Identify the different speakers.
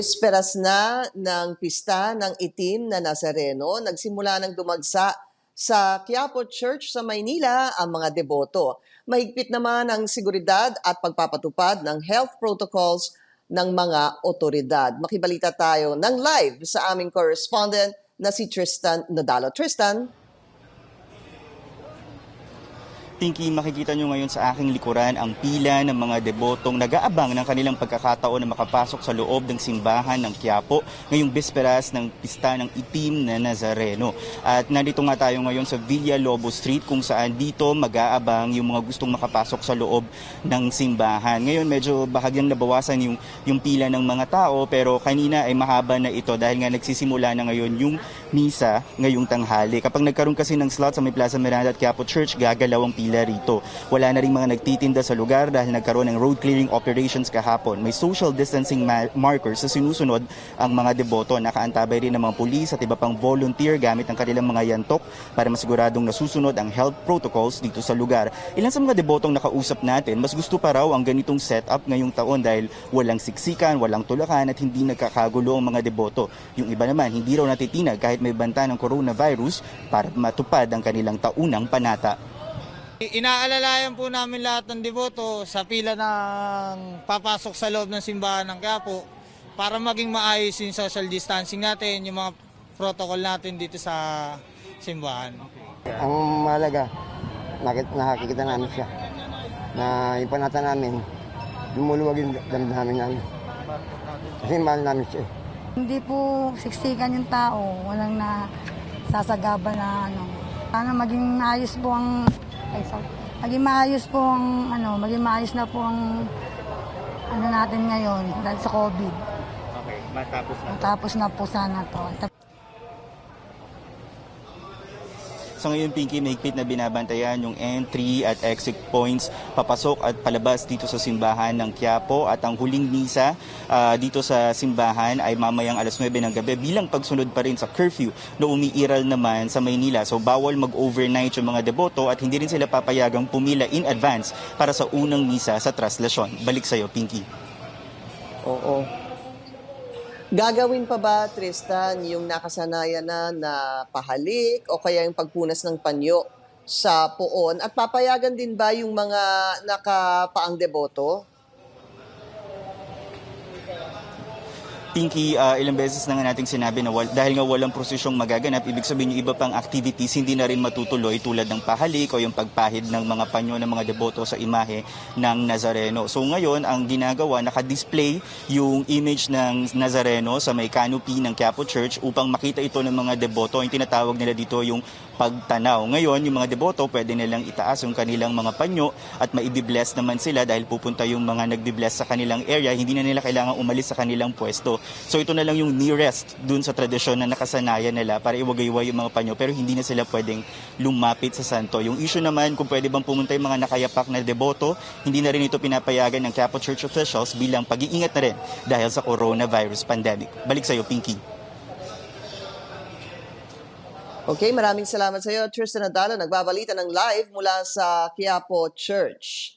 Speaker 1: Bisperas na ng pista ng itim na Nazareno, nagsimula ng dumagsa sa Quiapo Church sa Maynila ang mga deboto. Mahigpit naman ang seguridad at pagpapatupad ng health protocols ng mga otoridad. Makibalita tayo ng live sa aming correspondent na si Tristan Nodalo. Tristan?
Speaker 2: Pinky, makikita nyo ngayon sa aking likuran ang pila ng mga debotong nag-aabang ng kanilang pagkakataon na makapasok sa loob ng simbahan ng Quiapo ngayong bisperas ng pista ng itim na Nazareno. At nandito nga tayo ngayon sa Villa Lobo Street kung saan dito mag-aabang yung mga gustong makapasok sa loob ng simbahan. Ngayon medyo bahagyang nabawasan yung pila ng mga tao, pero kanina ay mahaba na ito dahil nga nagsisimula na ngayon yung misa ngayong tanghali. Kapag nagkaroon kasi ng slot sa may Plaza Miranda at Quiapo Church, gagalaw ang pila rito. Wala na rin mga nagtitinda sa lugar dahil nagkaroon ng road clearing operations kahapon. May social distancing markers sa sinusunod ang mga deboto. Nakaantabay rin ng mga pulis at iba pang volunteer gamit ang kanilang mga yantok para masiguradong nasusunod ang health protocols dito sa lugar. Ilan sa mga debotong nakausap natin, mas gusto pa raw ang ganitong setup ngayong taon dahil walang siksikan, walang tulakan at hindi nagkakagulo ang mga deboto. Yung iba naman, hindi raw natitinag kahit may banta ng coronavirus para matupad ang kanilang taunang panata.
Speaker 3: Inaalalayan po namin lahat ng deboto sa pila ng papasok sa loob ng simbahan ng Quiapo para maging maayos yung social distancing natin, yung mga protocol natin dito sa simbahan.
Speaker 4: Ang mahalaga, nakakikita namin siya na yung panata namin, lumuluwag yung damdamin namin. Kasi mahal namin siya.
Speaker 5: Hindi po siksikan yung tao, walang nasasagaba na ano. Sana maging maayos po ang maging maayos na po ang ano natin ngayon dahil sa COVID.
Speaker 2: Okay, matapos na.
Speaker 5: Matapos na po sana to.
Speaker 2: So ngayon, Pinky, mahigpit na binabantayan yung entry at exit points papasok at palabas dito sa simbahan ng Quiapo, at ang huling misa dito sa simbahan ay mamayang alas 9 ng gabi bilang pagsunod pa rin sa curfew na umiiral naman sa Maynila. So bawal mag-overnight yung mga deboto at hindi rin sila papayagang pumila in advance para sa unang misa sa traslasyon. Balik sa'yo, Pinky.
Speaker 1: Oo. Gagawin pa ba, Tristan, yung nakasanayan na pahalik o kaya yung pagpunas ng panyo sa poon? At papayagan din ba yung mga nakapaang deboto?
Speaker 2: Pinky, ilang beses na nga nating sinabi na dahil nga walang prosesyong magaganap, ibig sabihin yung iba pang activities hindi na rin matutuloy tulad ng pahalik o yung pagpahid ng mga panyo ng mga deboto sa imahe ng Nazareno. So ngayon, ang ginagawa, naka-display yung image ng Nazareno sa may canopy ng Quiapo Church upang makita ito ng mga deboto. Yung tinatawag nila dito yung pagtanaw. Ngayon, yung mga deboto, pwede nilang itaas yung kanilang mga panyo at maibibless naman sila dahil pupunta yung mga nagbibless sa kanilang area. Hindi na nila kailangan umalis sa kanilang pwesto. So ito na lang yung nearest dun sa tradisyon na nakasanayan nila para iwagayway yung mga panyo, pero hindi na sila pwedeng lumapit sa santo. Yung issue naman kung pwede bang pumunta yung mga nakayapak na deboto, hindi na rin ito pinapayagan ng Quiapo Church officials bilang pag-iingat na rin dahil sa coronavirus pandemic. Balik sa'yo, Pinky.
Speaker 1: Okay, maraming salamat sa iyo, Tristan Nodalo, nagbabalita ng live mula sa Quiapo Church.